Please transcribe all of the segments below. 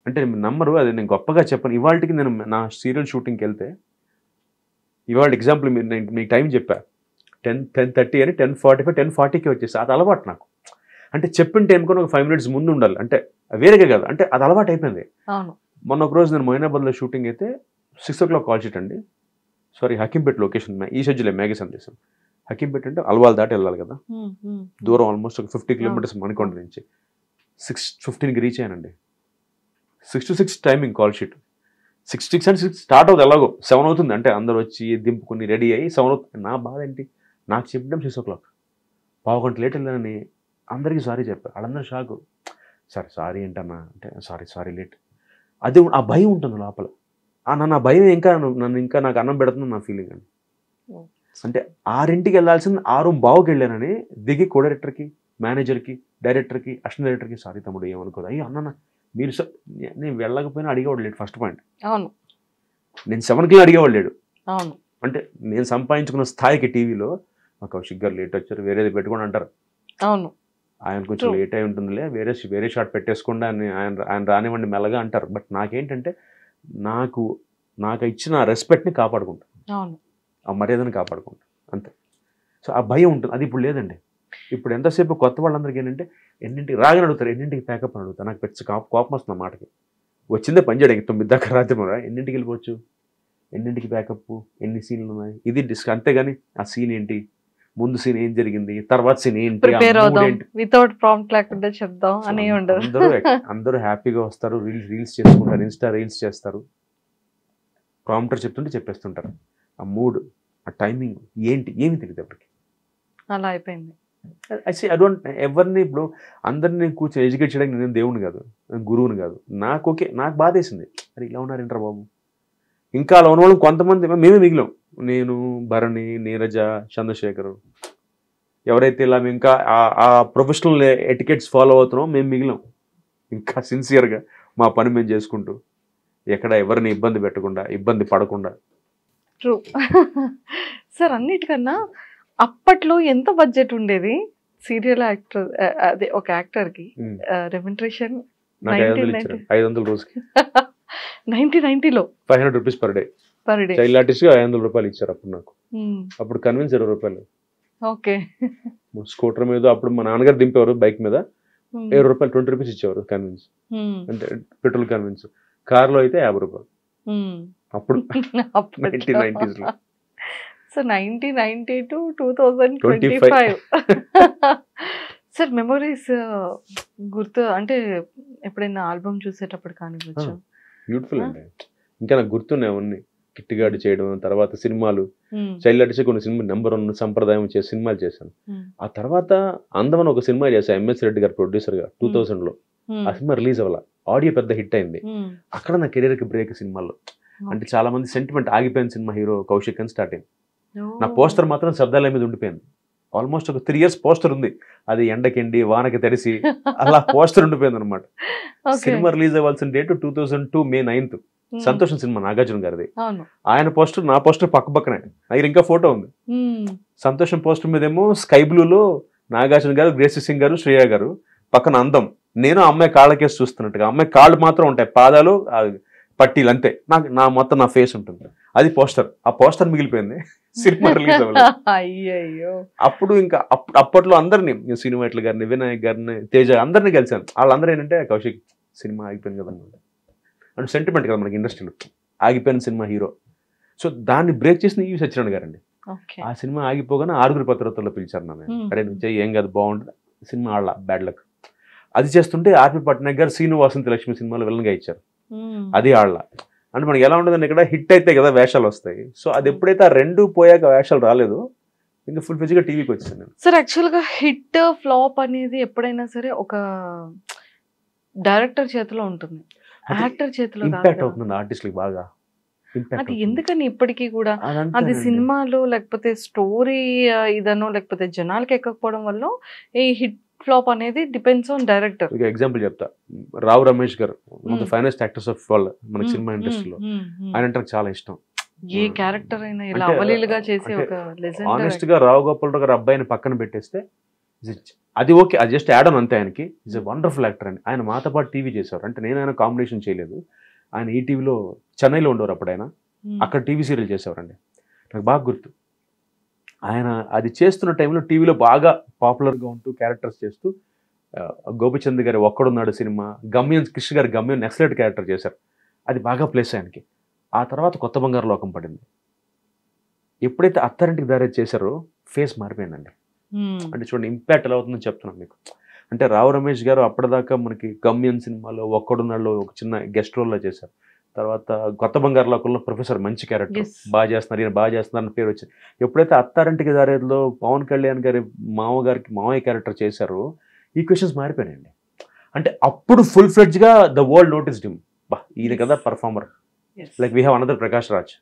అంటే నమ్మరు, అది నేను గొప్పగా చెప్పను. ఇవాళకి నేను నా సీరియల్ షూటింగ్కి వెళ్తే, ఇవాళ ఎగ్జాంపుల్ మీకు టైం చెప్పా 10:30 అని 10:45 10:40కి వచ్చేసి అది అలవాటు నాకు. అంటే చెప్పిన టైంకి ఒక 5 minutes ముందు ఉండాలి. అంటే వేరేగా కాదు, అంటే అది అలవాటు అయిపోయింది. మొన్న ఒక రోజు నేను మొయినాబాద్లో షూటింగ్ అయితే 6 o'clock కాల్ షీట్ అండి. సారీ, హకీంపేట లొకేషన్, ఈ షెడ్యూల్ మేఘ సందేశం. హకీంపేట అంటే అల్వాల్ దాటి వెళ్ళాలి కదా, దూరం ఆల్మోస్ట్ ఒక 50 kilometers మణికొండ నుంచి. 6:15కి రీచ్ అయ్యానండి. 6 to 6 timing call sheet. 6 and 6 start అవుతుంది, ఎలాగో 7 అవుతుంది. అంటే అందరూ వచ్చి దింపుకుని రెడీ అయ్యి 7 అవుతుంది. నా బాధ ఏంటి, నాకు చెప్పడం 6 o'clock, పావు గంట లేట్ వెళ్ళానని అందరికీ సారీ చెప్పారు. వాళ్ళందరూ షాకు. సారీ ఏంటన్నా అంటే సారీ లేట్. అది ఆ భయం ఉంటుంది లోపల. నా భయం ఇంకా నాకు అన్నం పెడుతుంది నా ఫీలింగ్ అండి. అంటే 6ంటికి వెళ్ళాల్సింది 6:15కి వెళ్ళానని దిగి కో డైరెక్టర్కి, మేనేజర్కి, డైరెక్టర్కి, అసిస్టెంట్ డైరెక్టర్కి సారీ తమ్ముడు ఏమనుకోదు, అయ్యో అన్న మీరు నేను వెళ్ళకపోయినా అడిగేవాడు లేడు ఫస్ట్ పాయింట్. అవును, నేను 7కి అడిగేవాడు లేడు. అవును, అంటే నేను సంపాదించుకున్న స్థాయికి టీవీలో మా కౌశిక్ గారు లేట్ వచ్చారు, వేరేది పెట్టుకోండి అంటారు. అవును, ఆయన కొంచెం లేట్ అయి ఉంటుందిలే, వేరే షాట్ పెట్టేసుకోండి అని ఆయన రానివ్వండి మెల్లగా అంటారు. బట్ నాకేంటంటే నాకు ఇచ్చిన రెస్పెక్ట్ని కాపాడుకుంటాను, అవును, ఆ మర్యాదను కాపాడుకుంటాను అంతే. సో ఆ భయం ఉంటుంది, అది ఇప్పుడు లేదండి. ఇప్పుడు ఎంతసేపు కొత్త వాళ్ళందరికీ ఏంటంటే ఎన్నింటికి రాగానే అడుగుతారు, ఎన్నింటికి ప్యాకప్ అని అడుగుతారు. నాకు పెద్ద కోపం వస్తుంది ఆ మాటకి. వచ్చిందే పని చేయడానికి 9 దాకా రాత్రి ఎన్నింటికి వెళ్ళిపోవచ్చు, ఎన్నింటికి ప్యాకప్, ఎన్ని సీన్లు ఉన్నాయి, ఇది అంతేగాని ఆ సీన్ ఏంటి, ముందు సీన్ ఏం జరిగింది, తర్వాత సీన్ ఏంటి, ప్రిపేర్ అవుదాం వితౌట్ ప్రాంప్ట్ లేకుండా చెప్దాం అని ఉండదు. అందరూ హ్యాపీగా వస్తారు, రీల్స్ చేసుకుంటారు, ఇన్స్టా రీల్స్ చేస్తారు, ప్రాంప్టర్ చెప్తుంటే చెప్పేస్తుంటారు. ఆ మూడ్, ఆ టైమింగ్ ఏంటి ఏమి తెలియదు ఎవరికి. అలా అయిపోయింది. ఐ డోంట్ ఎవరిని ఇప్పుడు అందరినీ కూర్చొని ఎడ్యుకేట్ చేయడానికి నేను దేవుని కాదు, గురువుని కాదు. నాకు బాధేసింది, అరే ఇలా ఉన్నారేంటారు బాబు. ఇంకా అలా ఉన్న వాళ్ళు కొంతమంది మేమే మిగిలాం. నేను, భరణి, నీరజ, చంద్రశేఖర్, ఎవరైతే ఇలా ఇంకా ఆ ప్రొఫెషనల్ ఎటికెట్స్ ఫాలో అవుతున్నామో మేము మిగిలాం. ఇంకా సిన్సియర్గా మా పని మేము చేసుకుంటూ, ఎక్కడ ఎవరిని ఇబ్బంది పెట్టకుండా, ఇబ్బంది పడకుండా. ట్రూ. సార్, అన్నిటికన్నా అప్పట్లో ఎంత బడ్జెట్ ఉండేది సీరియల్ యాక్టర్, అదే ఒక యాక్టర్కి రెమ్యునరేషన్? 500 రోజుకి 1990లో 500 rupees per day. Child artist 500 రూపాయలు ఇచ్చారు అప్పుడు నాకు. అప్పుడు కన్విన్స్ 20 రూపాయలు. ఓకే. స్కూటర్ మీద అప్పుడు మా నాన్నగారు దింపేవారు బైక్ మీద, 20 రూపాయలు 20 రూపీస్ ఇచ్చేవారు కన్విన్స్, అంటే పెట్రోల్ కన్విన్స్. కార్లో అయితే 50 రూపాయలు అప్పుడు 1990s లో. సో 1990 to 2025 సార్ మెమరీస్ గుర్తు అంటే ఎప్పుడైనా ఆల్బమ్ చూసేటప్పుడు కానివచ్చు? బ్యూటిఫుల్ అండి. ఇంకా నాకు గుర్తున్నాయి అవన్నీ. కిట్టిగాడు చేయడం, తర్వాత సినిమాలు, చైల్డ్ ఆర్టిస్ట్ కొన్ని సినిమా నెంబర్ 1 సంప్రదాయం చేసే సినిమాలు చేశాను. ఆ తర్వాత అందమని ఒక సినిమా చేశాను, ఎంఎస్ రెడ్డి గారు ప్రొడ్యూసర్గా 2000లో. ఆ సినిమా రిలీజ్ అవ్వాల, ఆడియో పెద్ద హిట్ అయింది. అక్కడ నా కెరీర్కి బ్రేక్ సినిమాల్లో. అంటే చాలా మంది సెంటిమెంట్ ఆగిపోయిన సినిమా హీరో కౌశిక్ అని స్టార్ట్ అయింది. నా పోస్టర్ మాత్రం శబ్దాల మీద ఉండిపోయింది. ఆల్మోస్ట్ ఒక 3 years పోస్టర్ ఉంది, అది ఎండకెండి వానకి తడిసి అలా పోస్టర్ ఉండిపోయింది అనమాట. సినిమా రిలీజ్ అవ్వాల్సిన డేట్ 2002 May 9th. సంతోషం సినిమా, నాగార్జున గారిది. ఆయన పోస్టర్ నా పోస్టర్ పక్క పక్కనే, దగ్గర ఇంకా ఫోటో ఉంది. సంతోషం పోస్టర్ మీద ఏమో స్కై బ్లూలో నాగార్జున గారు, గ్రేసీ సింగ్ గారు, శ్రేయ గారు, పక్కన అందం, నేను అమ్మాయి కాళ్ళకేసి చూస్తున్నట్టుగా. అమ్మాయి కాళ్ళు మాత్రం ఉంటాయి, పాదాలు పట్టీలు అంతే, నా మొత్తం నా ఫేస్ ఉంటుంది. అది పోస్టర్. ఆ పోస్టర్ మిగిలిపోయింది, సినిమా రిలీజ్ అవ్వలేదు. అప్పుడు ఇంకా అప్పట్లో అందరినీ, శ్రీనివాట్ల గారిని, వినాయక్ గారిని, తేజ, అందరినీ కలిసాను. వాళ్ళందరూ ఏంటంటే కౌశిక్ సినిమా ఆగిపోయింది కదా అంటే సెంటిమెంట్ కదా మనకి ఇండస్ట్రీలో, ఆగిపోయిన సినిమా హీరో. సో దాన్ని బ్రేక్ చేసిన ఈవి సత్యనారాయణ గారండి. ఆ సినిమా ఆగిపోగానే 6 పత్రికల్లో పిలిచారు నన్ను. అరే నుంచి ఏం కాదు బాగుంటుంది సినిమా, ఆళ్ళ బ్యాడ్ లక్. అది చేస్తుంటే ఆర్పి పట్నాయక్ గారు శ్రీను వాసంతి లక్ష్మి సినిమాలో విలన్గా ఇచ్చారు. అది ఆళ్ళ. అంటే మనకి ఎలా ఉంటుందండి, ఇక్కడ హిట్ అయితే కదా వేషాలు వస్తాయి. సో అది ఎప్పుడైతే ఆ 2 పోయాక వేషాలు రాలేదు, ఇంకా ఫుల్ ఫిజిగా టీవీకి వచ్చాను నేను. సార్, యాక్చువల్గా హిట్ ఫ్లాప్ అనేది ఎప్పుడైనా సరే ఒక డైరెక్టర్ చేతిలో ఉంటుంది, యాక్టర్ చేతిలో ఇంపాక్ట్ అవుతుంది ఆర్టిస్ట్లకి బాగా. అది ఎందుకని ఇప్పటికీ కూడా అది సినిమాలో లేకపోతే స్టోరీ ఇదనో లేకపోతే జనాలకి ఎక్కకపోవడం వల్ల ఈ హిట్ ఫ్లాప్ అనేది డిపెండ్స్ ఆన్ డైరెక్టర్. ఎగ్జాంపుల్ చెప్తా, రావు రమేష్ గారు, ఫైనెస్ట్ యాక్టర్స్ ఆఫ్ వాళ్ళు మనకి సినిమా ఇండస్ట్రీలో. ఆయన అంటే నాకు చాలా ఇష్టం. ఏ క్యారెక్టర్ అయినా ఇలా అవలీలుగా చేసే ఒక లెజెండ్. ఆనెస్ట్ గా రావు గోపాలరావు గారు అబ్బాయిని పక్కన పెట్టేస్తే అది ఓకే, అది జస్ట్ యాడ్ ఆన్ అంతే. ఆయనకి ఈజ్ ఎ వండర్ఫుల్ యాక్టర్ అండి. ఆయన మాతో పాటు టీవీ చేశారు. అంటే నేను ఆయన కాంబినేషన్ చేయలేదు. ఆయన ఈటీవీలో చెన్నైలో ఉండేవారు అప్పుడు ఆయన. అక్కడ టీవీ సీరియల్ చేసేవారండి. నాకు బాగా గుర్తు. ఆయన అది చేస్తున్న టైంలో టీవీలో బాగా పాపులర్గా ఉంటూ క్యారెక్టర్స్ చేస్తూ గోపిచంద్ గారి ఒక్కడున్నాడు సినిమా, గమ్యం కృష్ణ గారి గమ్యం నెక్సలెట్ క్యారెక్టర్ చేశారు. అది బాగా ప్లేస్ ఆయనకి. ఆ తర్వాత కొత్త బంగారు లోకం పడింది. ఎప్పుడైతే అత్తారింటికి దారి చేశారో ఫేస్ మారిపోయిందండి. అంటే చూడండి ఇంపాక్ట్ ఎలా అవుతుందని చెప్తున్నాను మీకు. అంటే రావు రమేష్ గారు అప్పటిదాకా మనకి గమ్యం సినిమాలో ఒక్కడున్నాడులో ఒక చిన్న గెస్ట్ రోల్లో చేశారు. తర్వాత కొత్త బంగారు లోకంలో ప్రొఫెసర్ మంచి క్యారెక్టర్, బాగా చేస్తున్నారు, ఈయన బాగా చేస్తున్నారు అని పేరు వచ్చింది. ఎప్పుడైతే అత్తారింటికి దారిలో పవన్ కళ్యాణ్ గారి మావయ్య క్యారెక్టర్ చేశారో ఈక్వేషన్స్ మారిపోయాయండి. అంటే అప్పుడు ఫుల్ ఫ్లెడ్జ్గా ద వరల్డ్ నోటీస్డ్ హిమ్. ఈయన కదా performer. Like we have another Prakash Raj.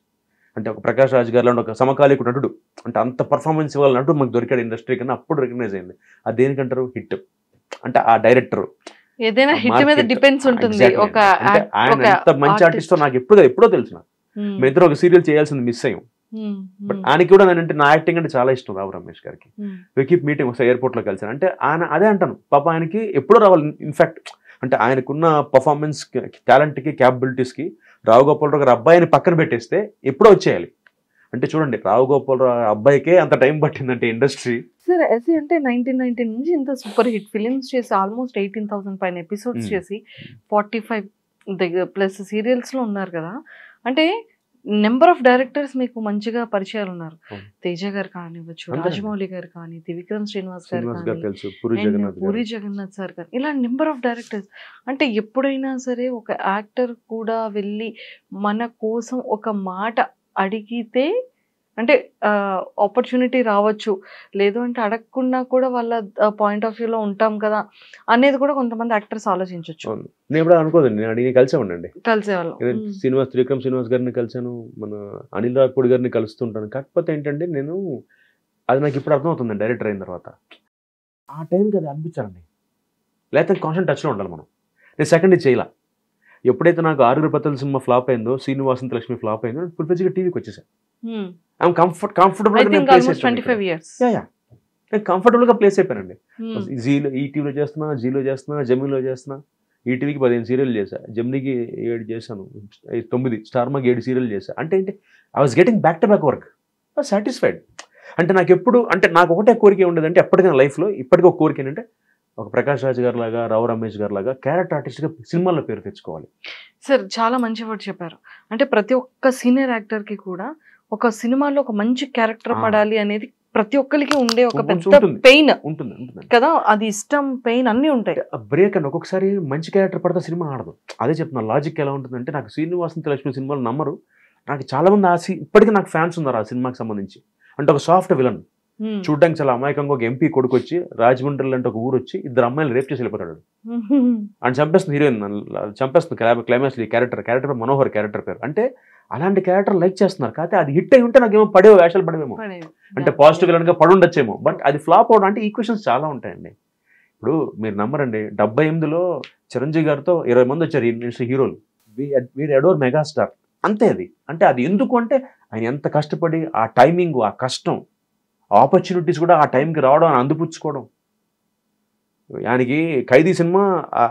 అంటే ఒక ప్రకాష్ రాజ్ గారిలో ఒక సమకాలీక నటుడు, అంటే అంత పర్ఫార్మెన్స్ ఇవ్వాలి నటుడు మనకు దొరికాడు ఇండస్ట్రీ కన్నా. అప్పుడు రికగ్నైజ్ అయింది. అది దేనికంటారు? హిట్. అంటే ఆ డైరెక్టర్ ఏదైనా హిట్ మీద డిపెండ్స్ ఉంటుంది. ఒక ఆయన ఎంత మంచి ఆర్టిస్టో నాకు ఎప్పుడో తెలుసు. మేము ఇద్దరు ఒక సీరియల్ చేయాల్సింది మిస్ అయ్యాం. బట్ ఆయనకి కూడా నేనంటే నా యాక్టింగ్ అంటే చాలా ఇష్టం రావు రమేష్ గారికి. వి కీప్ మీటింగ్, ఒకసారి ఎయిర్పోర్ట్లో కలిసాను. అంటే ఆయన అదే అంటాను, పాప ఆయనకి ఎప్పుడో రావాలి. ఇన్ఫాక్ట్ అంటే ఆయనకున్న పర్ఫార్మెన్స్ టాలెంట్కి క్యాపబిలిటీస్కి రావు గోపాలరావు గారు అబ్బాయిని పక్కన పెట్టేస్తే ఎప్పుడో వచ్చేయాలి. అంటే చూడండి రావు గోపాలరావు అబ్బాయికే అంత టైం పట్టిందంటే ఇండస్ట్రీ. సార్ ఎస్సీ అంటే 1990 నుంచి ఇంత సూపర్ హిట్ ఫిలిమ్స్ చేసి ఆల్మోస్ట్ 18,000 పైన ఎపిసోడ్స్ చేసి 45 దగ్గర ప్లస్ సీరియల్స్లో ఉన్నారు కదా. అంటే నెంబర్ ఆఫ్ డైరెక్టర్స్ మీకు మంచిగా పరిచయాలు ఉన్నారు. తేజ గారు కానివ్వచ్చు, రాజమౌళి గారు కానీ, త్రివిక్రమ్ శ్రీనివాస్ గారు కానీ, పూరి జగన్నాథ్ సార్ కానీ, ఇలా నెంబర్ ఆఫ్ డైరెక్టర్స్. అంటే ఎప్పుడైనా సరే ఒక యాక్టర్ కూడా వెళ్ళి మన కోసం ఒక మాట అడిగితే అంటే ఆపర్చునిటీ రావచ్చు, లేదు అంటే అడగకుండా కూడా వాళ్ళ పాయింట్ ఆఫ్ వ్యూలో ఉంటాం కదా అనేది కూడా కొంతమంది యాక్టర్స్ ఆలోచించవచ్చు. నేను ఎప్పుడు అనుకోదండి, నేను అడిగి కలిసేవాడిని. కలిసేవాళ్ళం. త్రివిక్రమ్ శ్రీనివాస్ గారిని కలిసాను, మన అనిల్ రావిపూడి గారిని కలుస్తుంటాను. కాకపోతే ఏంటంటే నేను అది నాకు ఇప్పుడు అర్థమవుతుంది డైరెక్టర్ అయిన తర్వాత. ఆ టైంకి అది అనిపించాలండి, లేకపోతే కాన్స్టెంట్ టచ్లో ఉండాలి మనం. నేను సెకండ్ చేయాల. ఎప్పుడైతే నాకు ఆరుగురు పత్తుల సినిమా ఫ్లాప్ అయిందో, శ్రీనివాసంత లక్ష్మి ఫ్లాప్ అయిందో, ఫుల్ ఫ్లెడ్జ్గా టీవీకి వచ్చేసాను. కంఫర్టబుల్ గా ప్లేస్ అయిపోయానండి. ఈటీవీలో చేస్తున్నా, జీలో చేస్తున్నా, జెమినీలో చేస్తున్నా. ఈటీవీకి 15 సీరియల్ చేశా, జెమినీకి 7 చేశాను, 9, స్టార్మాకి 7 సీరియల్ చేశా. అంటే ఏంటి, I was getting back to back work, satisfied. అంటే నాకు ఎప్పుడు అంటే నాకు ఒకటే కోరిక ఉండేదంటే ఎప్పటికైనా లైఫ్లో ఇప్పటికీ ఒక కోరిక ఏంటంటే ఒక ప్రకాష్ రాజ్ గారు లాగా, రావు రమేష్ గారు లాగా క్యారెక్టర్ ఆర్టిస్ట్గా సినిమాల్లో పేరు తెచ్చుకోవాలి. సార్ చాలా మంచి వర్డ్ చెప్పారు. అంటే ప్రతి ఒక్క సీనియర్ యాక్టర్కి కూడా ఒక సినిమాలో ఒక మంచి క్యారెక్టర్ పడాలి అనేది ప్రతి ఒక్కరికి ఉండే ఒక పెద్ద పెయిన్ ఉంటుంది కదా. అది ఇష్టం, పెయిన్ అన్నీ ఉంటాయి. బ్రేక్ అండి. ఒక్కొక్కసారి మంచి క్యారెక్టర్ పడితే సినిమా ఆడదు. అదే చెప్తున్నా లాజిక్ ఎలా ఉంటుందంటే, నాకు శ్రీనివాసంత లక్ష్మి సినిమాలు నమ్మరు. నాకు చాలా మంది ఇప్పటికీ నాకు ఫ్యాన్స్ ఉన్నారు ఆ సినిమాకి సంబంధించి. అంటే ఒక సాఫ్ట్ విలన్, చూడడానికి చాలా అమాయకంగా ఒక ఎంపీ కొడుకు వచ్చి రాజమండ్రి అంటే ఒక ఊరు వచ్చి 2 అమ్మాయిలు రేప్ చేసి వెళ్ళిపోతాడు. అని చంపేస్తుంది హీరోయిన్, చంపేస్తుంది క్లైమాక్స్. ఈ క్యారెక్టర్ మనోహర్ క్యారెక్టర్ పేరు. అంటే అలాంటి క్యారెక్టర్ లైక్ చేస్తున్నారు. కాకపోతే అది హిట్ అయి ఉంటే నాకేమో వేషాలు పడేమో, అంటే పాజిటివ్ విలన్ గా పడుండొచ్చేమో. బట్ అది ఫ్లాప్ అవడం అంటే ఈక్వేషన్స్ చాలా ఉంటాయండి. ఇప్పుడు మీరు నమ్మరండి, 78లో చిరంజీవి గారితో 20 మంది వచ్చారు హీరోలు. వీరు ఎడోర్ మెగాస్టార్ అంతే. అది అంటే అది ఎందుకు అంటే ఆయన ఎంత కష్టపడి ఆ టైమింగ్, ఆ కష్టం, ఆపర్చునిటీస్ కూడా ఆ టైంకి రావడం, అని అందిపుచ్చుకోవడం. ఆయనకి ఖైదీ సినిమా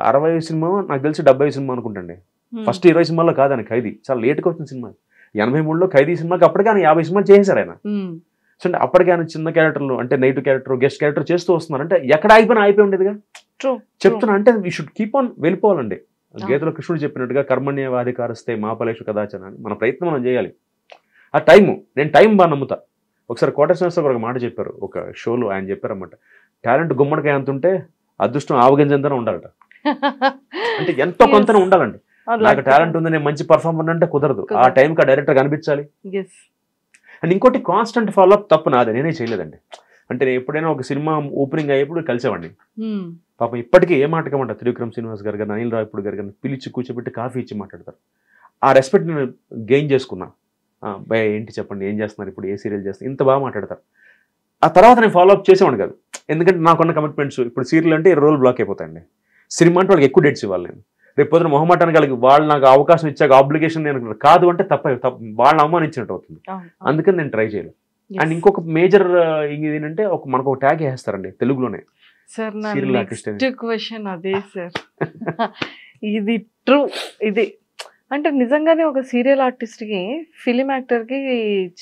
60 సినిమా, నాకు తెలిసి 70 సినిమా అనుకుంటండి. ఫస్ట్ 20 సినిమాల్లో కాదు ఆయన ఖైదీ, చాలా లేట్గా వచ్చిన సినిమా. 83లో ఖైదీ సినిమాకి అప్పటికే ఆయన 50 సినిమాలు చేశారు ఆయన. సో అంటే అప్పటికే ఆయన చిన్న క్యారెక్టర్లు, అంటే నైట్ క్యారెక్టర్, గెస్ట్ క్యారెక్టర్ చేస్తూ వస్తున్నారు. అంటే ఎక్కడ అయిపోయి ఉండేదిగా చెప్తున్నా. అంటే వీ షుడ్ కీప్ ఆన్ వెళ్ళిపోవాలండి. గీతలో కృష్ణుడు చెప్పినట్టుగా కర్మణ్యవాధికారస్తే మా ఫలేషు కదాచన అని మన ప్రయత్నం మనం చేయాలి. ఆ టైము, నేను టైం బాగా నమ్ముతా. ఒకసారి కోటేశ్వర ఒక మాట చెప్పారు ఒక షోలో. ఆయన చెప్పారన్నమాట, టాలెంట్ గుమ్మడికాయ అంత ఉంటే అదృష్టం ఆవగింజంతనే ఉండాలట. అంటే ఎంతో కొంతనే ఉండాలండి. నాకు టాలెంట్ ఉంది, నేను మంచి పర్ఫార్మర్ అంటే కుదరదు. ఆ టైంకి ఆ డైరెక్టర్ కనిపించాలి. అండ్ ఇంకోటి కాన్స్టెంట్ ఫాలో అప్ తప్పు నాది, నేనే చేయలేదండి. అంటే నేను ఎప్పుడైనా ఒక సినిమా ఓపెనింగ్ అయ్యేప్పుడు కలిసేవాడిని. పాపం ఇప్పటికీ ఏ మాటకమంట త్రివిక్రమ్ శ్రీనివాస్ గారు కానీ, అనిల్ రావిపూడి గారు కానీ పిలిచి కూర్చోబెట్టి కాఫీ ఇచ్చి మాట్లాడతారు. ఆ రెస్పెక్ట్ నేను గెయిన్ చేసుకున్నా. భయ ఏంటి చెప్పండి, ఏం చేస్తున్నారు ఇప్పుడు, ఏ సీరియల్ చేస్తున్నారు, ఇంత బాగా మాట్లాడతారు. ఆ తర్వాత నేను ఫాలో అప్ చేసేవాడిని కాదు. ఎందుకంటే నాకున్న కమిట్మెంట్స్, ఇప్పుడు సీరియల్ అంటే 20 రోజులు బ్లాక్ అయిపోతాయండి. సినిమా అంటే వాళ్ళకి ఎక్కువ డేట్స్ ఇవ్వాలి. నేను రేపు పొద్దున మొహమాటానికి కలిగి వాళ్ళు నాకు అవకాశం ఇచ్చాక ఆబ్లిగేషన్ నేను కాదు అంటే వాళ్ళని అవమానించినట్టు అవుతుంది. అందుకని నేను ట్రై చేయలేదు. అండ్ ఇంకొక మేజర్ ఏంటంటే మనకు ఒక ట్యాగ్ వేస్తారండి తెలుగులోనే, సార్ నా Serial artist నెక్స్ట్ క్వశ్చన్ అదే సార్. ఇది ట్రూ. ఇది అంటే నిజంగానే ఒక సీరియల్ ఆర్టిస్ట్కి ఫిలిం యాక్టర్కి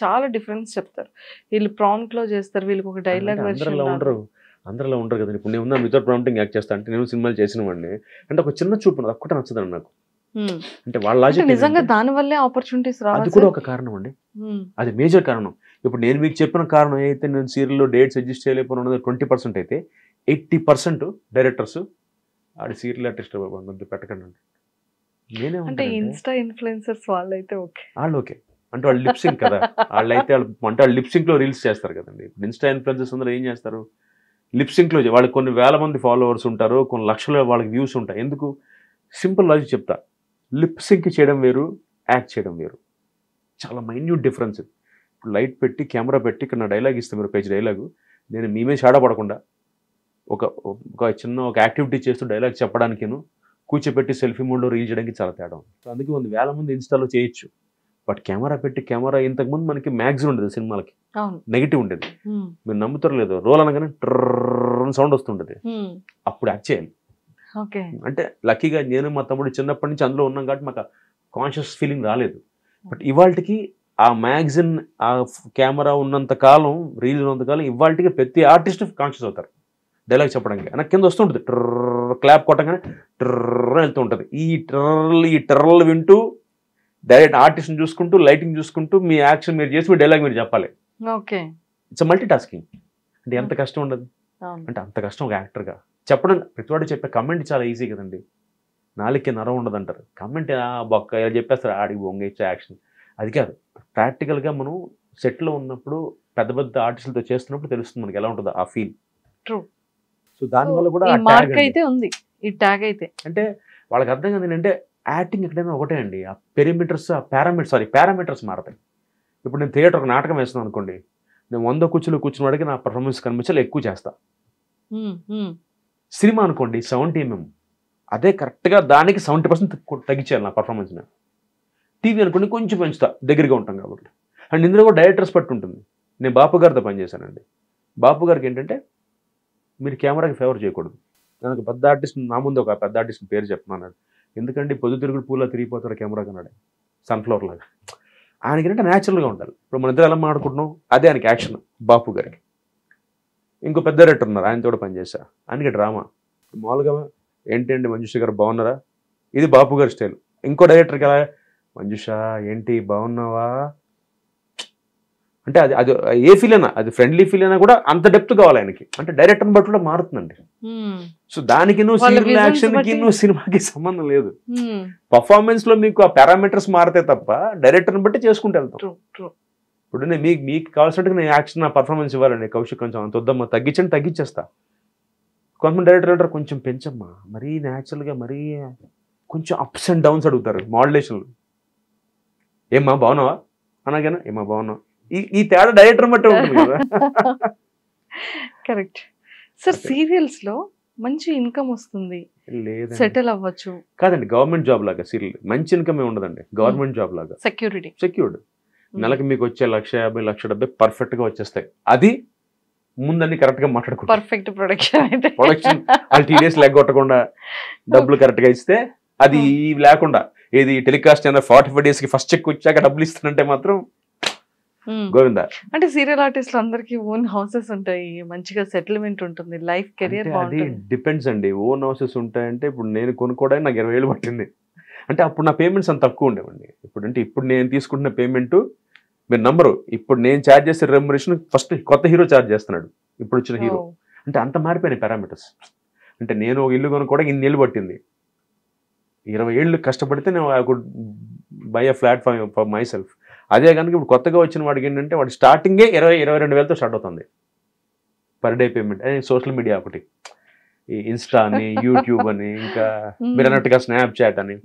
చాలా డిఫరెన్స్ చెప్తారు. వీళ్ళు ప్రాంప్ట్లో చేస్తారు, వీళ్ళకి ఒక డైలాగ్ అందరిలో ఉండరు, అందరిలో ఉండరు కదండి. ఇప్పుడు నేను వితౌట్ ప్రాంప్టింగ్ యాక్ట్ చేస్తా అంటే నేను సినిమాలు చేసిన వాడిని అంటే ఒక చిన్న చూపు ఉన్నది ఒక్కటే నచ్చదండి నాకు. అంటే వాళ్ళ లాజిక్ నిజంగా దాని వల్లే ఆపర్చునిటీస్ అది రావాలి కూడా ఒక కారణం అండి. అది మేజర్ కారణం. ఇప్పుడు నేను మీకు చెప్పిన కారణం అయితే నేను సీరియల్లో డేట్స్ అడ్జస్ట్ చేయలేకపోయినది 20% అయితే 80% డైరెక్టర్స్ ఆడి సీరియల్ ఆర్టిస్ట్ పెట్టకండి అంటే నేనే అంటే ఇన్స్టా ఇన్ఫ్లుయెన్సర్స్ వాళ్ళైతే ఓకే, వాళ్ళు ఓకే అంటే వాళ్ళు లిప్సింక్ కదా, వాళ్ళైతే వాళ్ళు లిప్సింక్ లో రీల్స్ చేస్తారు కదండి. ఇప్పుడు ఇన్స్టా ఇన్ఫ్లుయెన్సర్స్ అందరూ ఏం చేస్తారు, లిప్సింక్ లో వాళ్ళకి కొన్ని వేల మంది ఫాలోవర్స్ ఉంటారు, కొన్ని లక్షల వాళ్ళకి వ్యూస్ ఉంటాయి. ఎందుకు? సింపుల్ లాజిక్ చెప్తా, లిప్సింక్ చేయడం వేరు, యాక్ట్ చేయడం వేరు, చాలా మైన్యూట్ డిఫరెన్స్. ఇప్పుడు లైట్ పెట్టి కెమెరా పెట్టి ఇక్కడ నా డైలాగ్ ఇస్తే మీరు పేజ్ డైలాగు నేను మేమే షాడా పడకుండా ఒక చిన్న ఒక యాక్టివిటీ చేస్తూ డైలాగ్ చెప్పడానికిను కూర్చోపెట్టి సెల్ఫీ మోడ్లో రీల్ చేయడానికి చాలా తేడా ఉంది. అందుకే 1,000 మంది ఇన్స్టాలో చేయొచ్చు. బట్ కెమెరా పెట్టి కెమెరా ఇంతకుముందు మనకి మ్యాగ్జిన్ ఉండేది సినిమాలకి, నెగిటివ్ ఉండేది. మీరు నమ్ముతారు లేదు, రోల్ అనగానే ట్రర్ సౌండ్ వస్తుంటది, అప్పుడు యాక్ట్ చేయాలి. అంటే లక్కీగా నేను మా తమ్ముడు చిన్నప్పటి నుంచి అందులో ఉన్నాం కాబట్టి మాకు కాన్షియస్ ఫీలింగ్ రాలేదు. బట్ ఇవాళకి ఆ మ్యాగ్జిన్ ఆ కెమెరా ఉన్నంత కాలం, రీల్ ఉన్నంత కాలం ఇవాళకి ప్రతి ఆర్టిస్ట్ కాన్షియస్ అవుతారు డైలాగ్ చెప్పడానికి. నాకు కింద వస్తుంటుంది ట్రర్, క్లాప్ కొట్టగానే ట్రర్ వెళ్తూ ఉంటుంది. ఈ టర్రలు వింటూ డైరెక్ట్ ఆర్టిస్ట్ని చూసుకుంటూ లైటింగ్ చూసుకుంటూ మీ యాక్షన్ మీరు చేసి మీ డైలాగ్ మీరు చెప్పాలి. It's multi tasking. అంటే ఎంత కష్టం ఉండదు అంటే అంత కష్టం ఒక యాక్టర్గా చెప్పడం. ప్రతివాడు చెప్పే కమెంట్ చాలా ఈజీ కదండి, నాలుగుకి నరం ఉండదు అంటారు. కమెంట్ బొక్క ఇలా చెప్పేస్తారు, ఆడికి బొంగ ఇచ్చే యాక్షన్ అది కాదు. ప్రాక్టికల్గా మనం సెట్లో ఉన్నప్పుడు పెద్ద పెద్ద ఆర్టిస్టులతో చేస్తున్నప్పుడు తెలుస్తుంది మనకి ఎలా ఉంటుందో ఆ ఫీల్. సో దానివల్ల కూడా అయితే ఉంది ఈ ట్యాగ్ అయితే. అంటే వాళ్ళకి అర్థం కాదు ఏంటంటే యాక్టింగ్ ఎక్కడైనా ఒకటే అండి, ఆ పెరిమీటర్స్ ఆ పారామీటర్స్ మారతాయి. ఇప్పుడు నేను థియేటర్ ఒక నాటకం వేస్తున్నాను అనుకోండి, నేను 100 కూర్చుని వాడికి నా పర్ఫార్మెన్స్ కనిపించాలి, ఎక్కువ చేస్తా. సినిమా అనుకోండి 70 mm, అదే కరెక్ట్గా దానికి 70% తగ్గించాలి నా పర్ఫార్మెన్స్ని. టీవీ అనుకోండి కొంచెం పెంచుతా, దగ్గరగా ఉంటాం కాబట్టి. అండ్ ఇందులో కూడా డైరెక్టర్స్ పట్టి ఉంటుంది. నేను బాపు గారితో పనిచేశానండి. బాపు గారికి ఏంటంటే మీరు కెమెరాకి ఫేవర్ చేయకూడదు. నాకు పెద్ద ఆర్టిస్ట్ నా ముందు ఒక పెద్ద ఆర్టిస్ట్ పేరు చెప్పమన్నాడు. ఎందుకంటే పొద్దుతిరుగుడు పూలా తిరిగిపోతాడు కెమెరా కన్నాడు, సన్ఫ్లవర్ లాగా. ఆయనకి ఏంటంటే న్యాచురల్గా ఉండాలి. ఇప్పుడు మన ఇద్దరు ఎలా మాట్లాడుకుంటున్నాం అదే ఆయనకి యాక్షన్. బాపు గారికి ఇంకో పెద్ద డైరెక్టర్ ఉన్నారు, ఆయనతో కూడా పనిచేశా. ఆయనకి డ్రామా. మామూలుగా ఏంటండి మంజుష గారు బాగున్నారా, ఇది బాపు గారి స్టైల్. ఇంకో డైరెక్టర్కి ఎలా, మంజుష ఏంటి బాగున్నావా అంటే అది అది ఏ ఫీల్ అయినా, అది ఫ్రెండ్లీ ఫీల్ అయినా కూడా అంత డెప్త్ కావాలి ఆయనకి. అంటే డైరెక్టర్ని బట్టి కూడా మారుతుందండి. సో దానికి సీరియల్ యాక్షన్కి సినిమాకి సంబంధం లేదు. పర్ఫార్మెన్స్ లో మీకు ఆ పారామీటర్స్ మారితే తప్ప డైరెక్టర్ని బట్టి చేసుకుంటూ వెళ్తాం. ఇప్పుడు నేను మీకు కావాల్సినట్టుగా నేను యాక్షన్ నా పర్ఫార్మెన్స్ ఇవ్వాలండి, కౌశిక్ కొంచెం అంత వద్దమ్మా తగ్గించేస్తా. కొంతమంది డైరెక్టర్ అంటారు కొంచెం పెంచమ్మా, మరీ న్యాచురల్గా మరీ కొంచెం అప్స్ అండ్ డౌన్స్ అడుగుతారు మాడ్యులేషన్లు. ఏమ్మా బాగున్నావా అనగానే ఏమ్మా బాగున్నావా, ఈ తేడా డైరెక్టర్ బట్టి ఉంటుంది కదా. Correct sir. సీరియల్స్ లో మంచి ఇన్కమ్ వస్తుంది, సెటిల్ అవ్వచ్చు కాదండి. గవర్నమెంట్ జాబ్ లాగా సీరియల్ మంచి ఇన్కమ్ ఏ ఉండదండి. గవర్నమెంట్ జాబ్ లాగా సెక్యూర్డ్. నెలకి మీకు వచ్చే 1,50,000 1,70,000 పర్ఫెక్ట్ గా వచ్చేస్తాయి. అది ముందన్ని కరెక్ట్ గా మాట్లాడుకుంటారు. పర్ఫెక్ట్ ప్రొడక్షన్ వాళ్ళు TDS లెగ్ కొట్టకుండా డబ్బులు కరెక్ట్ గా ఇస్తే, అది లేకుండా ఏది టెలికాస్ట్ 45 days కి ఫస్ట్ చెక్ వచ్చాక డబ్బులు ఇస్తానంటే మాత్రం గోవిందా. అంటే సీరియల్ ఆర్టిస్టులు అందరికి ఓన్ హౌసెస్ ఉంటాయి, మంచిగా సెటిల్మెంట్ ఉంటుంది, లైఫ్ కెరియర్ బాగుంటుంది. డిపెండ్స్ అండి. ఓన్ హౌసెస్ ఉంటాయంటే ఇప్పుడు నేను కొనుక్కోవడానికి నాకు 20,000 పట్టింది. అంటే అప్పుడు నా పేమెంట్స్ అంత తక్కువ ఉండేవండి. ఇప్పుడు నేను తీసుకుంటున్న పేమెంట్ మీరు నంబరు, ఇప్పుడు నేను ఛార్జ్ చేసే రెమ్యునరేషన్ ఫస్ట్ కొత్త హీరో ఛార్జ్ చేస్తున్నాడు, ఇప్పుడు వచ్చిన హీరో. అంటే అంత మారిపోయినాయి పారామీటర్స్. అంటే నేను ఒక ఇల్లు కొనుక్కోవడానికి 2 ఏళ్ళు పట్టింది. 20 ఏళ్ళు కష్టపడితే నేను I could buy a flat for my self. అదే కనుక ఇప్పుడు కొత్తగా వచ్చిన వాడికి ఏంటంటే వాడు స్టార్టింగే 22,000తో స్టార్ట్ అవుతుంది పర్ డే పేమెంట్. అదే సోషల్ మీడియా ఒకటి, ఈ ఇన్స్టా అని, యూట్యూబ్ అని, ఇంకా మీరు అన్నట్టుగా స్నాప్చాట్ అని,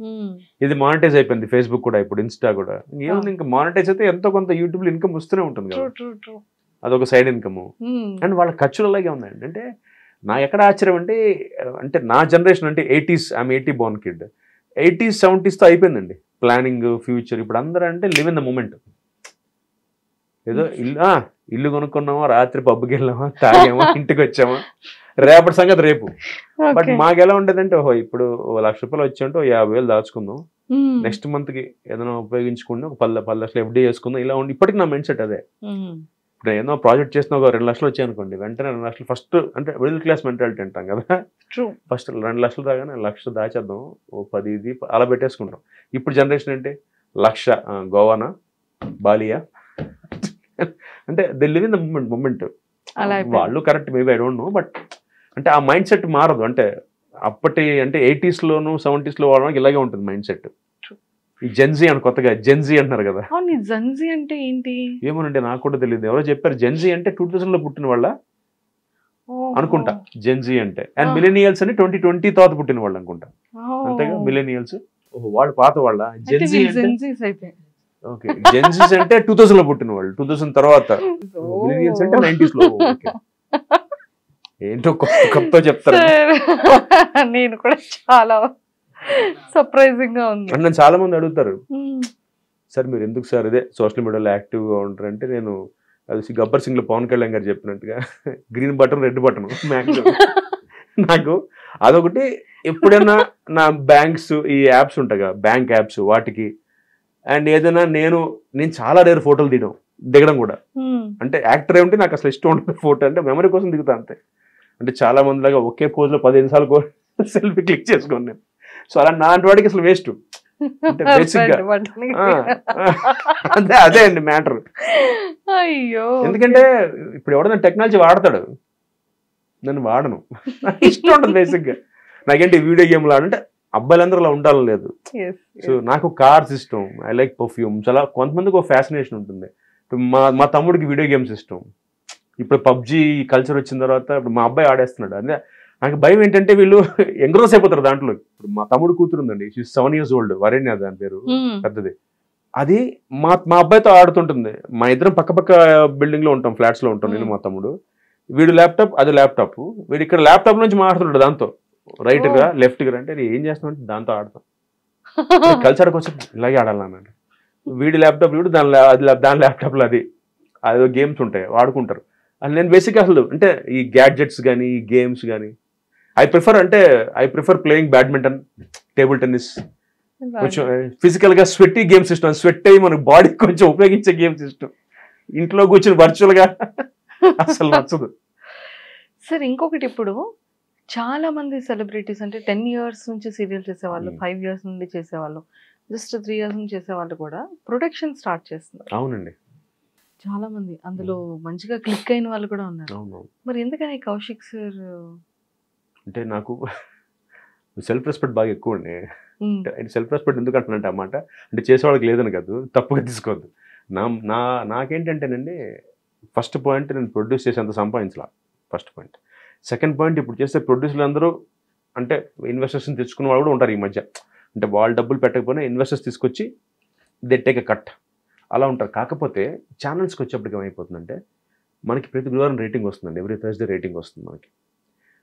ఇది మానిటైజ్ అయిపోయింది. ఫేస్బుక్ కూడా, ఇప్పుడు ఇన్స్టా కూడా. ఏముంది ఇంకా మానిటైజ్ అయితే ఎంతో కొంత యూట్యూబ్లో ఇన్కమ్ వస్తూనే ఉంటుంది కదా, అదొక సైడ్ ఇన్కమ్. అండ్ వాళ్ళ ఖర్చులు అలాగే ఉన్నాయండి. అంటే నా ఎక్కడ ఆశ్చర్యం అంటే నా జనరేషన్ అంటే 80s, I'm 80 Born kid. 80s 70s అయిపోయిందండి ప్లానింగ్ ఫ్యూచర్. ఇప్పుడు అందరూ అంటే లివ్ ఇన్ ద మూమెంట్. ఏదో ఇల్లు కొనుక్కున్నామా, రాత్రి పబ్కి వెళ్ళామా, తాగామా, ఇంటికి వచ్చామా, రేపటి సంగతి రేపు. But Okay. మాకు ఎలా ఉండేదంటే ఓహో ఇప్పుడు ₹1,00,000 వచ్చాయంటే 50,000 దాచుకుందాం, నెక్స్ట్ మంత్ కి ఏదైనా ఉపయోగించుకుందాం, ఒక 10 లక్షలు FD చేసుకుందాం, ఇలా ఉండి ఇప్పటికి నా మైండ్ సెట్ అదే. ఇప్పుడు ఏదో ప్రాజెక్ట్ చేసిన ఒక 2 లక్షలు వచ్చాయి అనుకోండి, వెంటనే 2 లక్షలు ఫస్ట్ అంటే మిడిల్ క్లాస్ మెంటాలిటీ అంటాం కదా, True. ఫస్ట్ 2 లక్షలు రాగానే 1,00,000 దాచేద్దాం, ఓ 10 ఇది అలా పెట్టేసుకుంటాం. ఇప్పుడు జనరేషన్ ఏంటి 1,00,000 గోవానా బాలియా అంటే they live in the moment. అలా అయిపోయింది. వాళ్ళు correct maybe I don't know, but అంటే ఆ మైండ్ సెట్ మారదు. అంటే అప్పటి అంటే 80s లోను 70s లో వాళ్ళకి ఇలాగే ఉంటుంది మైండ్ సెట్. ఈ జెన్జీ అని కొత్తగా జెన్జీ అంటున్నారు కదా, అవును, ఈ జెన్జీ అంటే ఏంటి? ఏమోనండి నాకు కూడా తెలియదు, ఎవరో చెప్పారు జెన్జీ అంటే 2000 లో పుట్టిన వాళ్ళ అనుకుంటా జెన్జీ అంటే, అండ్ మిలేనియల్స్ అని 2020 తర్వాత పుట్టిన వాళ్ళు అనుకుంటా, అంతేగా మిలేనియల్స్. వాళ్ళు పాత వాళ్ళ జెన్జీ అంటే జెన్జీస్ అయితే. ఓకే, జెన్జీస్ అంటే 2000 లో పుట్టిన వాళ్ళు, 2000 తర్వాత. మిలేనియల్స్ అంటే 90s లో. ఓకే, ఏంటో కొత్త చెప్తారు. నేను కూడా చాలా సర్ప్రైజింగ్ గా ఉంది. నన్ను చాలా మంది అడుగుతారు, సార్ మీరు ఎందుకు సార్ ఇదే సోషల్ మీడియాలో యాక్టివ్గా ఉంటారంటే, నేను అది గబ్బర్ సింగ్ లో పవన్ కళ్యాణ్ గారు చెప్పినట్టుగా గ్రీన్ బటన్ రెడ్ బటన్ నాకు అదొకటి. ఎప్పుడైనా నా బ్యాంక్స్ ఈ యాప్స్ ఉంటాయి బ్యాంక్ యాప్స్ వాటికి, అండ్ ఏదైనా నేను చాలా రేరు ఫోటోలు దిగడం కూడా. అంటే యాక్టర్ ఏమిటి నాకు అసలు ఇష్టం ఉంటుంది ఫోటో, అంటే మెమరీ కోసం దిగుతా అంతే. అంటే చాలా మంది లాగా ఒకే పోజ్ లో 15 సార్లు సెల్ఫీ క్లిక్ చేసుకోండి నేను. సో అలా నాటి వాడికి అసలు వేస్ట్. అంటే బేసిక్ గా అదే అండి మ్యాటర్. అయ్యో, ఎందుకంటే ఇప్పుడు ఎవడన్నా టెక్నాలజీ వాడతాడు, నన్ను వాడను. ఇష్టం ఉంటుంది బేసిక్ గా. నాకేంటి వీడియో గేమ్లు ఆడంటే అబ్బాయిలందరూ అలా ఉండాలని లేదు. సో నాకు కార్స్ ఇష్టం, ఐ లైక్ పర్ఫ్యూమ్స్. అలా కొంతమందికి ఒక ఫ్యాసినేషన్ ఉంటుంది. మా తమ్ముడికి వీడియో గేమ్స్ ఇష్టం. ఇప్పుడు పబ్జీ కల్చర్ వచ్చిన తర్వాత ఇప్పుడు మా అబ్బాయి ఆడేస్తున్నాడు. అదే నాకు భయం ఏంటంటే వీళ్ళు ఎంగ్రోస్ అయిపోతారు దాంట్లో. ఇప్పుడు మా తమ్ముడు కూతురు ఉందండి, 7 years old, వరేణ్య దాని పేరు, పెద్దది. అది మా అబ్బాయితో ఆడుతుంటుంది. మా ఇద్దరం పక్క బిల్డింగ్ లో ఉంటాం, ఫ్లాట్స్ లో ఉంటాం, నేను మా తమ్ముడు. వీడు ల్యాప్టాప్, అది ల్యాప్టాప్. వీడు ఇక్కడ ల్యాప్టాప్ నుంచి మాట్లాడుతుంటాడు దాంతో, రైట్ గా లెఫ్ట్ గా. అంటే ఏం చేస్తామంటే దాంతో ఆడతాం, కల్చర్కి వచ్చి ఇలాగే ఆడాలన్నాడు. వీడి ల్యాప్టాప్ వీడు దాని ల్యాప్టాప్లో అది గేమ్స్ ఉంటాయి వాడుకుంటారు. అది నేను బేసిక్గా అసలు అంటే ఈ గ్యాడ్జెట్స్ కానీ ఈ గేమ్స్ కానీ I prefer playing badminton, table tennis. కొంచెం ఫిజికల్ గా స్వెట్టి గేమ్స్ ఇష్టం, స్వెట్ అయ్యి మన బాడీ కొంచెం ఉపయోగించే గేమ్స్ ఇష్టం. ఇంట్లో కూర్చొని వర్చువల్ గా అసలు నచ్చదు. సార్ ఇంకొకటి, ఇప్పుడు చాలా మంది సెలబ్రిటీస్ అంటే 10 years నుంచి సీరియల్ చేసేవాళ్ళు, 5 years నుండి చేసేవాళ్ళు, జస్ట్ 3 years నుంచి చేసేవాళ్ళు కూడా ప్రొడక్షన్ స్టార్ట్ చేస్తున్నారు. అవునండి, చాలా మంది అందులో మంచిగా క్లిక్ అయిన వాళ్ళు కూడా ఉన్నారు. మరి ఎందుకని కౌశిక్ సార్? అంటే నాకు సెల్ఫ్ రెస్పెక్ట్ బాగా ఎక్కువ అండి. సెల్ఫ్ రెస్పెక్ట్ ఎందుకు అంటున్నానంటే అన్నమాట, అంటే చేసేవాళ్ళకి లేదని కాదు, తప్పుగా తీసుకోవద్దు. నాకేంటంటేనండి, ఫస్ట్ పాయింట్ నేను ప్రొడ్యూస్ చేసేంత సంపాదించాల, ఫస్ట్ పాయింట్. సెకండ్ పాయింట్, ఇప్పుడు చేసే ప్రొడ్యూసర్లు అందరూ అంటే ఇన్వెస్టర్స్ని తెచ్చుకున్న వాళ్ళు కూడా ఉంటారు ఈ మధ్య. అంటే వాళ్ళు డబ్బులు పెట్టకపోయినా ఇన్వెస్టర్స్ తీసుకొచ్చి దే టేక్ ఎ కట్, అలా ఉంటారు. కాకపోతే ఛానల్స్కి వచ్చేప్పటికి ఏమైపోతుందంటే, మనకి ప్రతి గురువారం రేటింగ్ వస్తుందండి, ఎవ్రీ థర్స్డే రేటింగ్ వస్తుంది మనకి.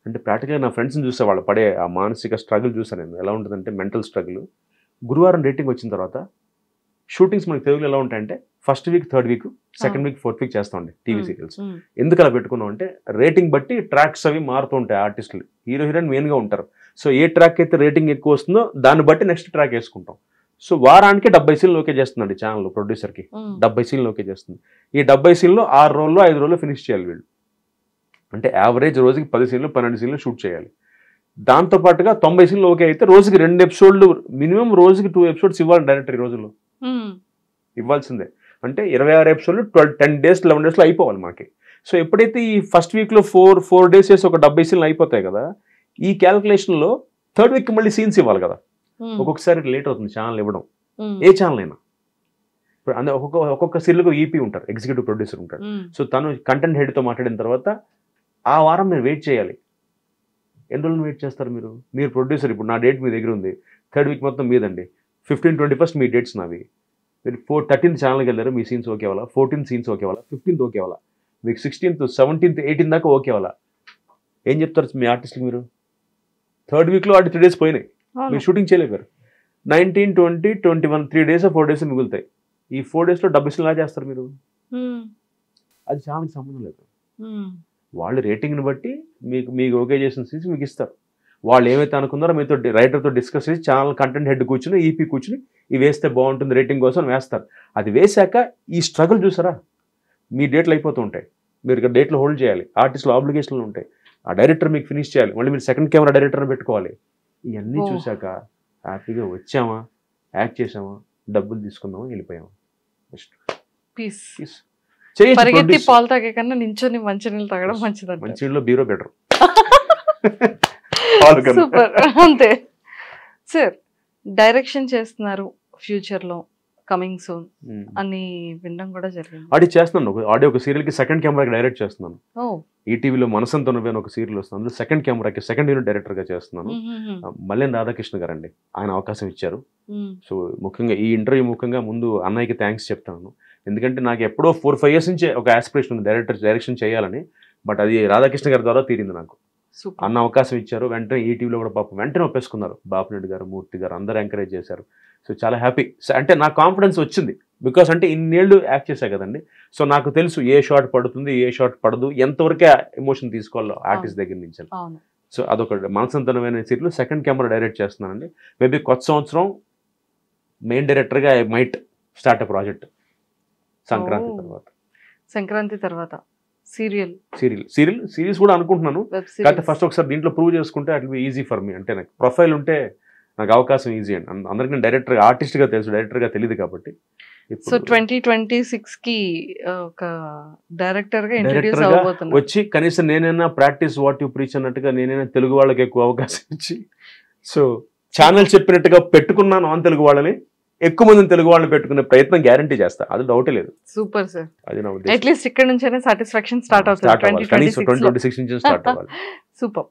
అంటే ప్రాక్టికల్గా నా ఫ్రెండ్స్ని చూసే వాళ్ళు పడే ఆ మానసిక స్ట్రగుల్ చూసాను నేను, ఎలా ఉంటుందంటే మెంటల్ స్ట్రగుల్. గురువారం రేటింగ్ వచ్చిన తర్వాత షూటింగ్స్ మనకి తెలుగులో ఎలా ఉంటాయంటే, first week, third week, second week, fourth week చేస్తామండి టీవీ సీరియల్స్. ఎందుకు అలా పెట్టుకున్నాం అంటే, రేటింగ్ బట్టి ట్రాక్స్ అవి మారుతూ ఉంటాయి. ఆర్టిస్టులు, హీరో హీరోయిన్ మెయిన్గా ఉంటారు. సో ఏ ట్రాక్ అయితే రేటింగ్ ఎక్కువ వస్తుందో దాన్ని బట్టి నెక్స్ట్ ట్రాక్ వేసుకుంటాం. సో వారానికి 70 సీన్లు ఓకే చేస్తుందండి ఛానల్, ప్రొడ్యూసర్కి 70 సీన్లు ఓకే చేస్తుంది. ఈ 70 సీన్లు 6 రోజుల్లో 5 రోజుల్లో ఫినిష్ చేయాలి వీళ్ళు. అంటే యావరేజ్ రోజుకి 10 సీన్లు 12 సీన్లు షూట్ చేయాలి. దాంతోపాటుగా 90 సీన్లు ఓకే అయితే రోజుకి 2 ఎపిసోడ్లు మినిమం, రోజుకి 2 episodes ఇవ్వాలి డైరెక్టర్. ఈ రోజుల్లో ఇవ్వాల్సిందే. అంటే 26 episodes 10 days 11 days అయిపోవాలి మనకి. సో ఎప్పుడైతే ఈ ఫస్ట్ వీక్లో 4 days చేసి ఒక 70 సీన్లు అయిపోతాయి కదా, ఈ క్యాలిక్యులేషన్లో థర్డ్ వీక్ మళ్ళీ సీన్స్ ఇవ్వాలి కదా. ఒక్కొక్కసారి లేట్ అవుతుంది ఛానల్ ఇవ్వడం, ఏ ఛానల్ అయినా. ఇప్పుడు అంటే ఒక్కొక్క సీరియల్కి ఈపీ ఉంటారు, ఎగ్జిక్యూటివ్ ప్రొడ్యూసర్ ఉంటారు. సో తను కంటెంట్ హెడ్తో మాట్లాడిన తర్వాత ఆ వారం మీరు వెయిట్ చేయాలి. ఎన్ని రోజులు వెయిట్ చేస్తారు మీరు ప్రొడ్యూసర్? ఇప్పుడు నా డేట్ మీ దగ్గర ఉంది, థర్డ్ వీక్ మొత్తం మీదండి, 15, 21 మీ డేట్స్ నావి. మీరు 13th ఛానల్కి వెళ్ళారు, మీ సీన్స్ ఓకే అవ్వాలా, 14th సీన్స్ ఓకే అవ్వాలా, 15th ఓకే అవ్వాలా, మీకు 16th, 17th, 18th దాకా ఓకే అవ్వాలా. ఏం చెప్తారు మీ ఆర్టిస్ట్కి మీరు? థర్డ్ వీక్లో వాటి 3 days పోయినాయి, మీరు షూటింగ్ చేయలేరు. 19, 20, 21 3 days 4 days మిగులుతాయి. ఈ 4 daysలో 70 సీన్లు ఎలా చేస్తారు మీరు? అది ఛానల్కి సంబంధం లేదు. వాళ్ళు రేటింగ్ని బట్టి మీకు ఓకే చేసిన సీన్స్ మీకు ఇస్తారు. వాళ్ళు ఏమైతే అనుకున్నారో మీతో రైటర్తో డిస్కస్ చేసి ఛానల్ కంటెంట్ హెడ్ కూర్చుని ఈపీ కూర్చుని ఇవి వేస్తే బాగుంటుంది రేటింగ్ కోసం వేస్తారు. అది వేశాక ఈ స్ట్రగుల్ చూసారా, మీ డేట్లు అయిపోతూ ఉంటాయి, మీరు ఇక్కడ డేట్లు హోల్డ్ చేయాలి, ఆర్టిస్టులు ఆబ్లిగేషన్లు ఉంటాయి, ఆ డైరెక్టర్ మీకు ఫినిష్ చేయాలి, మళ్ళీ మీరు సెకండ్ కెమెరా డైరెక్టర్ని పెట్టుకోవాలి. ఇవన్నీ చూశాక హ్యాపీగా వచ్చామా, యాక్ట్ చేసామా, డబ్బులు తీసుకుందామా, వెళ్ళిపోయామా. Piece Peace. పరిగెత్తి పాలు తాగే కన్నా నించొని మంచినీళ్ళు తాగడం మంచిది. మంచినీళ్ళు బీరో బెటర్. సూపర్. అంతే సార్. డైరెక్షన్ చేస్తున్నారు ఫ్యూచర్ లో, కమింగ్ సూన్ అని వినడం కూడా జరిగింది. ఆడి చేస్తున్నాను, ఆడి ఒక సీరియల్ కి సెకండ్ కెమెరాకి డైరెక్ట్ చేస్తున్నాను. ఈటీవీలో మనసంతో నువ్వేను ఒక సీరియల్ వస్తుంది, అందులో సెకండ్ కెమెరాకి సెకండ్ యూనిట్ డైరెక్టర్ గా చేస్తున్నాను. మల్లేన్ రాధాకృష్ణ గారు అండి, ఆయన అవకాశం ఇచ్చారు. సో ముఖ్యంగా ఈ ఇంటర్వ్యూ ముఖ్యంగా ముందు అన్నయ్యకి థ్యాంక్స్ చెప్తాను. ఎందుకంటే నాకు ఎప్పుడో 4-5 years నుంచి ఒక ఆస్పిరేషన్ ఉంది డైరెక్షన్ చేయాలని, బట్ అది రాధాకృష్ణ గారి ద్వారా తీరింది నాకు. అన్న అవకాశం ఇచ్చారు, వెంటనే ఈటీవీలో కూడా పాపం వెంటనే ఒప్పేసుకున్నారు. బాపిరెడ్డి గారు, మూర్తి గారు అందరూ ఎంకరేజ్ చేశారు. సో చాలా హ్యాపీ. అంటే నాకు కాన్ఫిడెన్స్ వచ్చింది, బికాస్ అంటే ఇన్నేళ్ళు యాక్ట్ చేశా కదండి. సో నాకు తెలుసు ఏ షాట్ పడుతుంది, ఏ షాట్ పడదు, ఎంతవరకే ఎమోషన్ తీసుకోవాలో ఆర్టిస్ట్ దగ్గర నుంచి. సో అదొక మనసంతనమైన సీరియల్ సెకండ్ కెమెరా డైరెక్ట్ చేస్తున్నానండి. మేబీ కొత్త సంవత్సరం మెయిన్ డైరెక్టర్గా I might start a project. Sankranti తర్వాత సిరీస్ కూడా అనుకుంటున్నాను. కాకపోతే ఫస్ట్ ఒకసారి దీంట్లో ప్రూవ్ చేసుకుంటే at be easy for me. అంటే నాకు ప్రొఫైల్ ఉంటే నాకు అవకాశం ఈజీ అండి. అందరికీ డైరెక్టర్ ఆర్టిస్ట్ గా తెలుసు, డైరెక్టర్ గా తెలియదు కాబట్టి. సో 2026 కి ఒక డైరెక్టర్ గా ఇంట్రడ్యూస్ అవబోతున్నా, వచ్చి కనీసం నేనైనా ప్రాక్టీస్ వాట్ యు ప్రీచ్ అన్నట్టుగా నేనైనా తెలుగు వాళ్ళకి ఎక్కువ అవకాశం ఇచ్చి, సో ఛానల్ చెప్పినట్టుగా పెట్టుకున్నాను నాన్ తెలుగు వాళ్ళని, ఎక్కువ మందిని తెలుగు వాళ్ళని పెట్టుకునే ప్రయత్నం గ్యారంటీ చేస్తా, అది డౌటే లేదు. Super sir. అది నా ఉద్దేశం. అట్లీస్ట్ ఇక్కడ నుంచైనా సాటిస్ఫాక్షన్ స్టార్ట్ అవుతుంది. 2026 నుంచి స్టార్ట్ అవ్వాలి. సూపర్.